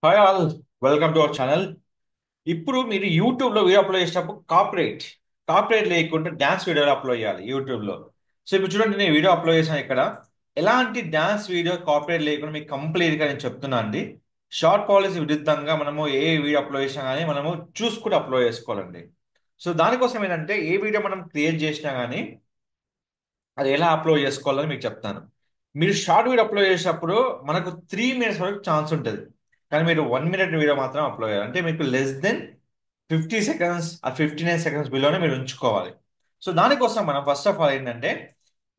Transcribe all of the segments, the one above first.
Hi all, welcome to our channel. ఇప్పుడు మీరు యూట్యూబ్లో వీడియో అప్లోడ్ చేసేటప్పుడు కాపీరైట్ లేకుండా డ్యాన్స్ వీడియోలు అప్లోడ్ చేయాలి యూట్యూబ్లో. సో ఇప్పుడు చూడండి, నేను వీడియో అప్లోడ్ చేశాను ఇక్కడ. ఎలాంటి డ్యాన్స్ వీడియో కాపీరైట్ లేకుండా మీకు కంప్లీట్గా నేను చెప్తున్నా అండి. షార్ట్ పాలసీ విరుద్ధంగా మనము ఏ వీడియో అప్లోడ్ చేసినా కానీ మనము చూసుకుంటూ అప్లోడ్ చేసుకోవాలండి. సో దానికోసం ఏంటంటే ఏ వీడియో మనం క్రియేట్ చేసినా కానీ అది ఎలా అప్లోడ్ చేసుకోవాలని మీకు చెప్తాను. మీరు షార్ట్ వీడియో అప్లోడ్ చేసేటప్పుడు మనకు 3 మినిట్స్ వరకు ఛాన్స్ ఉంటుంది. కానీ మీరు 1 మినిట్ వీడియో మాత్రం అప్లోడ్ చేయాలి. అంటే మీకు లెస్ దెన్ 50 సెకండ్స్ ఆ 59 సెకండ్స్ బిలోనే మీరు ఉంచుకోవాలి. సో దానికోసం మనం ఫస్ట్ ఆఫ్ ఆల్ ఏంటంటే,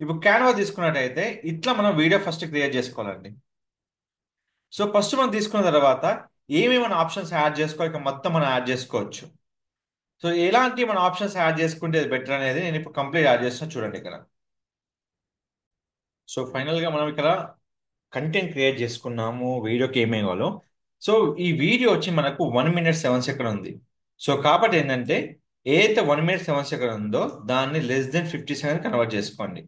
ఇప్పుడు క్యాన్వా తీసుకున్నట్టయితే ఇట్లా మనం వీడియో ఫస్ట్ క్రియేట్ చేసుకోవాలండి. సో ఫస్ట్ మనం తీసుకున్న తర్వాత ఏమేమి మన ఆప్షన్స్ యాడ్ చేసుకోవాలి, ఇక మొత్తం మనం యాడ్ చేసుకోవచ్చు. సో ఎలాంటి మన ఆప్షన్స్ యాడ్ చేసుకుంటే బెటర్ అనేది నేను ఇప్పుడు కంప్లీట్ యాడ్ చేస్తున్నా చూడండి ఇక్కడ. సో ఫైనల్గా మనం ఇక్కడ కంటెంట్ క్రియేట్ చేసుకున్నాము, వీడియోకి ఏమేమి కావాలో. సో ఈ వీడియో వచ్చి మనకు 1 మినిట్ 7 సెకండ్ ఉంది. సో కాబట్టి ఏంటంటే, ఏదైతే 1 మినిట్ 7 సెకండ్ ఉందో దాన్ని లెస్ దెన్ 50 సెకండ్ కన్వర్ట్ చేసుకోండి.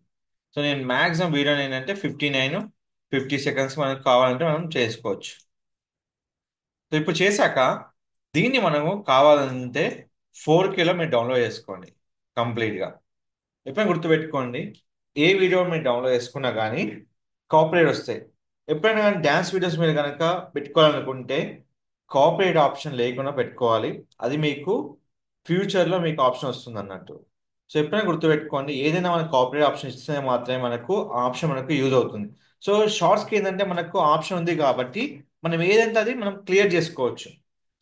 సో నేను మ్యాక్సిమం వీడియోని ఏంటంటే 59 50 సెకండ్స్ మనకు కావాలంటే మనం చేసుకోవచ్చు. సో ఇప్పుడు చేశాక దీన్ని మనము కావాలంటే 4Kలో మీరు డౌన్లోడ్ చేసుకోండి కంప్లీట్గా. ఎప్పుడైనా గుర్తుపెట్టుకోండి, ఏ వీడియో మీరు డౌన్లోడ్ చేసుకున్నా కానీ కాపీరైట్ వస్తాయి. ఎప్పుడైనా కానీ డ్యాన్స్ వీడియోస్ మీరు కనుక పెట్టుకోవాలనుకుంటే కాపీరైట్ ఆప్షన్ లేకుండా పెట్టుకోవాలి. అది మీకు ఫ్యూచర్లో మీకు ఆప్షన్ వస్తుంది అన్నట్టు. సో ఎప్పుడైనా గుర్తుపెట్టుకోండి, ఏదైనా మనకు కాపీరైట్ ఆప్షన్ ఇస్తే మాత్రమే మనకు ఆ ఆప్షన్ మనకు యూజ్ అవుతుంది. సో షార్ట్స్కి ఏంటంటే మనకు ఆప్షన్ ఉంది కాబట్టి మనం ఏదంటే అది మనం క్లియర్ చేసుకోవచ్చు.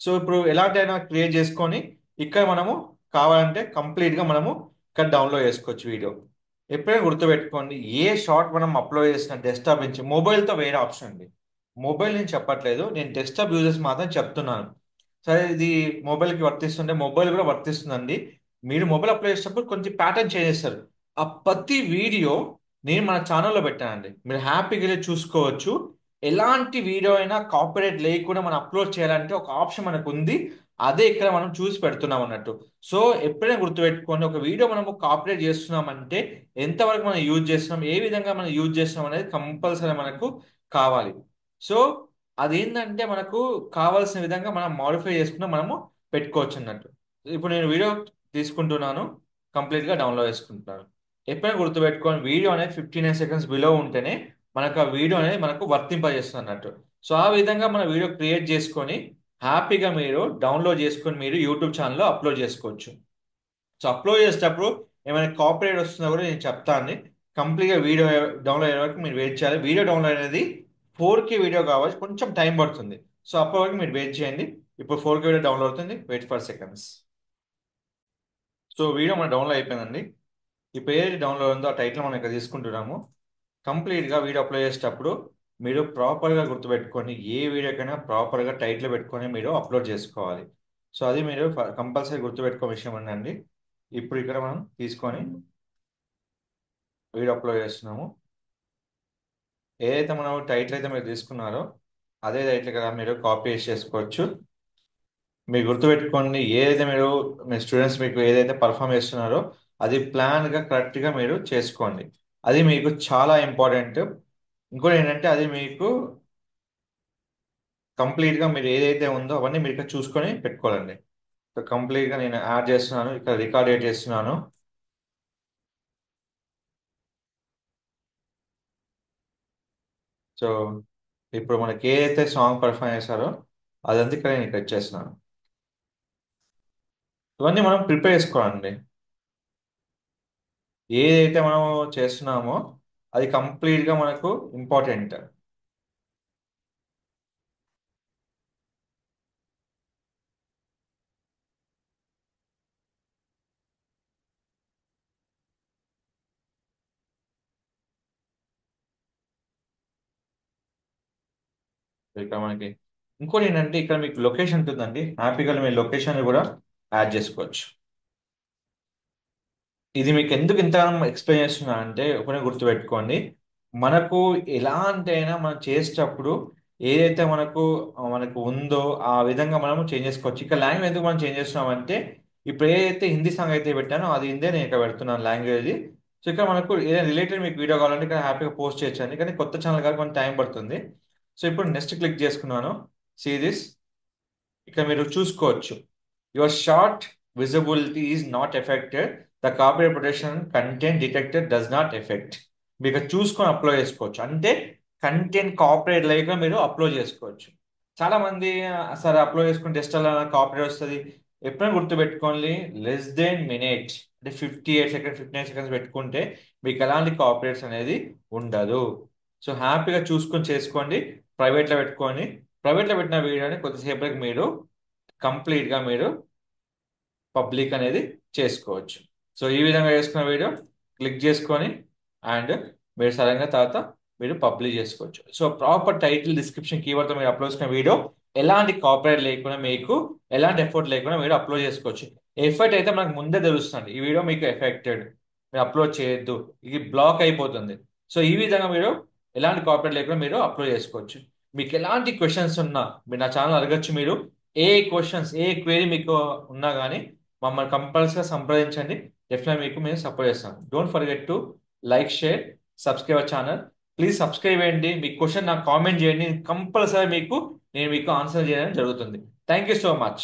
సో ఇప్పుడు ఎలాంటైనా క్లియర్ చేసుకొని ఇక్కడ మనము కావాలంటే కంప్లీట్గా మనము ఇక్కడ డౌన్లోడ్ చేసుకోవచ్చు వీడియో. ఎప్పుడైనా గుర్తుపెట్టుకోండి, ఏ షార్ట్ మనం అప్లోడ్ చేసిన డెస్క్టాప్ నుంచి మొబైల్తో వేరే ఆప్షన్ అండి. మొబైల్ నేను చెప్పట్లేదు, నేను డెస్క్టాప్ యూజర్స్ మాత్రం చెప్తున్నాను. సరే, ఇది మొబైల్కి వర్తిస్తుంటే మొబైల్ కూడా వర్తిస్తుందండి. మీరు మొబైల్ అప్లోడ్ చేసేటప్పుడు కొంచెం ప్యాటర్న్ చేంజ్ చేస్తారు. ఆ ప్రతి వీడియో నేను మన ఛానల్లో పెట్టానండి, మీరు హ్యాపీగా వెళ్ళి చూసుకోవచ్చు. ఎలాంటి వీడియో అయినా కాపీరైట్ లేకుండా మనం అప్లోడ్ చేయాలంటే ఒక ఆప్షన్ మనకు ఉంది. అదే ఇక్కడ మనం చూసి పెడుతున్నాం అన్నట్టు. సో ఎప్పుడైనా గుర్తుపెట్టుకోండి, ఒక వీడియో మనము కాపీరైట్ చేస్తున్నామంటే ఎంతవరకు మనం యూజ్ చేస్తున్నాం, ఏ విధంగా మనం యూజ్ చేస్తున్నాం అనేది కంపల్సరీ మనకు కావాలి. సో అదేంటంటే మనకు కావాల్సిన విధంగా మనం మాడిఫై చేసుకుని మనము పెట్టుకోవచ్చు అన్నట్టు. ఇప్పుడు నేను వీడియో తీసుకుంటున్నాను, కంప్లీట్గా డౌన్లోడ్ చేసుకుంటున్నాను. ఎప్పుడైనా గుర్తుపెట్టుకోండి, వీడియో అనేది 59 సెకండ్స్ బిలో ఉంటేనే మనకు ఆ వీడియో అనేది మనకు వర్తింపజేస్తుంది అన్నట్టు. సో ఆ విధంగా మన వీడియో క్రియేట్ చేసుకొని హ్యాపీగా మీరు డౌన్లోడ్ చేసుకొని మీరు యూట్యూబ్ ఛానల్లో అప్లోడ్ చేసుకోవచ్చు. సో అప్లోడ్ చేసేటప్పుడు ఏమైనా కాపీరైట్ వస్తుందో కూడా నేను చెప్తాను. కంప్లీట్గా వీడియో డౌన్లోడ్ అయ్యే వరకు మీరు వెయిట్ చేయాలి. వీడియో డౌన్లోడ్ అనేది 4K వీడియో కావచ్చు, కొంచెం టైం పడుతుంది. సో అప్పటి వరకు మీరు వెయిట్ చేయండి. ఇప్పుడు 4K వీడియో డౌన్లోడ్ అవుతుంది, wait for seconds. So video మన డౌన్లోడ్ అయిపోయిందండి. ఇప్పుడు ఏది డౌన్లోడ్ ఉందో ఆ టైటిల్ మనం ఇక్కడ తీసుకుంటున్నాము. కంప్లీట్గా వీడియో అప్లోడ్ చేసేటప్పుడు మీరు ప్రాపర్గా గుర్తుపెట్టుకొని ఏ వీడియోకైనా ప్రాపర్గా టైటిల్ పెట్టుకొని మీరు అప్లోడ్ చేసుకోవాలి. సో అది మీరు కంపల్సరీ గుర్తుపెట్టుకో విషయం అండి. ఇప్పుడు ఇక్కడ మనం తీసుకొని వీడియో అప్లోడ్ చేస్తున్నాము. ఏదైతే మనం టైటిల్ అయితే మీరు తీసుకున్నారో అదే టైటిల్ కదా మీరు కాపీ చేసి చేసుకోవచ్చు. మీరు గుర్తుపెట్టుకోండి, ఏదైతే మీరు మీ స్టూడెంట్స్ మీకు ఏదైతే పర్ఫామ్ చేస్తున్నారో అది ప్లాన్గా కరెక్ట్గా మీరు చేసుకోండి. అది మీకు చాలా ఇంపార్టెంట్. ఇంకోటి ఏంటంటే అది మీకు కంప్లీట్గా మీరు ఏదైతే ఉందో అవన్నీ మీరు ఇక్కడ చూసుకొని పెట్టుకోవాలండి. సో కంప్లీట్గా నేను యాడ్ చేస్తున్నాను, ఇక్కడ రికార్డ్ చేస్తున్నాను. సో ఇప్పుడు మనకి ఏదైతే సాంగ్ పర్ఫామ్ చేస్తారో అదంతా ఇక్కడ నేను ఇక్కడ ఇచ్చేస్తున్నాను. ఇవన్నీ మనం ప్రిపేర్ చేసుకోవాలండి. ఏదైతే మనం చేస్తున్నామో అది కంప్లీట్గా మనకు ఇంపార్టెంట్. ఇక్కడ మనకి ఇంకోటి ఏంటంటే ఇక్కడ మీకు లొకేషన్ ఉంటుందండి, హ్యాపీగా మీ లొకేషన్ కూడా యాడ్ చేసుకోవచ్చు. ఇది మీకు ఎందుకు ఇంతగానో ఎక్స్ప్లెయిన్ చేస్తున్నా అంటే ఒకనే గుర్తుపెట్టుకోండి, మనకు ఎలాంటి అయినా మనం చేసేటప్పుడు ఏదైతే మనకు ఉందో ఆ విధంగా మనము చేంజ్ చేసుకోవచ్చు. ఇక్కడ లాంగ్వేజ్ ఎందుకు మనం చేంజ్ చేస్తున్నామంటే, ఇప్పుడు ఏదైతే హిందీ సాంగ్ అయితే పెట్టానో అది హిందే నేను ఇక్కడ పెడుతున్నాను లాంగ్వేజ్. సో ఇక్కడ మనకు ఏదైనా రిలేటెడ్ మీకు వీడియో కావాలంటే ఇక్కడ హ్యాపీగా పోస్ట్ చేయొచ్చండి. కానీ కొత్త ఛానల్ కాబట్టి కొంచెం టైం పడుతుంది. సో ఇప్పుడు నెక్స్ట్ క్లిక్ చేసుకున్నాను. సీ దిస్, ఇక్కడ మీరు చూసుకోవచ్చు. Your short visibility is not affected, the copyright protection content detector does not effect. మీరు ఇక్కడ చూసుకొని అప్లోడ్ చేసుకోవచ్చు. అంటే కంటెంట్ కాపీరైట్ లేక మీరు అప్లోడ్ చేసుకోవచ్చు. చాలా మంది సరే అప్లోడ్ చేసుకుంటే జస్ట్ అలా కాపీరైట్ వస్తుంది. ఎప్పుడైనా గుర్తుపెట్టుకోండి, లెస్ దెన్ మినిట్ అంటే 58 సెకండ్స్ 59 సెకండ్స్ పెట్టుకుంటే మీకు ఎలాంటి కాపీరైట్స్ అనేది ఉండదు. సో హ్యాపీగా చూసుకొని చేసుకోండి. ప్రైవేట్లో పెట్టుకొని, ప్రైవేట్లో పెట్టిన వీడియోని కొద్దిసేపటికి మీరు కంప్లీట్గా మీరు పబ్లిక్ అనేది చేసుకోవచ్చు. సో ఈ విధంగా చేసుకున్న వీడియో క్లిక్ చేసుకొని అండ్ మీరు సడన్గా తర్వాత మీరు పబ్లిష్ చేసుకోవచ్చు. సో ప్రాపర్ టైటిల్ డిస్క్రిప్షన్ కీవర్డ్తో మీరు అప్లోడ్ చేసుకున్న వీడియో ఎలాంటి కాపీరైట్ లేకుండా, మీకు ఎలాంటి ఎఫర్ట్ లేకుండా మీరు అప్లోడ్ చేసుకోవచ్చు. ఎఫర్ట్ అయితే మనకు ముందే తెలుస్తుంది, ఈ వీడియో మీకు ఎఫెక్టెడ్, మీరు అప్లోడ్ చేయొద్దు, ఇది బ్లాక్ అయిపోతుంది. సో ఈ విధంగా మీరు ఎలాంటి కాపీరైట్ లేకుండా మీరు అప్లోడ్ చేసుకోవచ్చు. మీకు ఎలాంటి క్వశ్చన్స్ ఉన్నా మీరు నా ఛానల్ అడగచ్చు. మీరు ఏ క్వశ్చన్స్, ఏ క్వైరీ మీకు ఉన్నా కానీ మమ్మల్ని కంపల్సరీగా సంప్రదించండి. డెఫినెట్గా మీకు మేము సపోర్ట్ చేస్తాం. Don't forget to like, share, subscribe our channel. Please subscribe చేయండి. మీ క్వశ్చన్ నాకు కామెంట్ చేయండి, కంపల్సరీ నేను మీకు ఆన్సర్ చేయడం జరుగుతుంది. Thank you so much.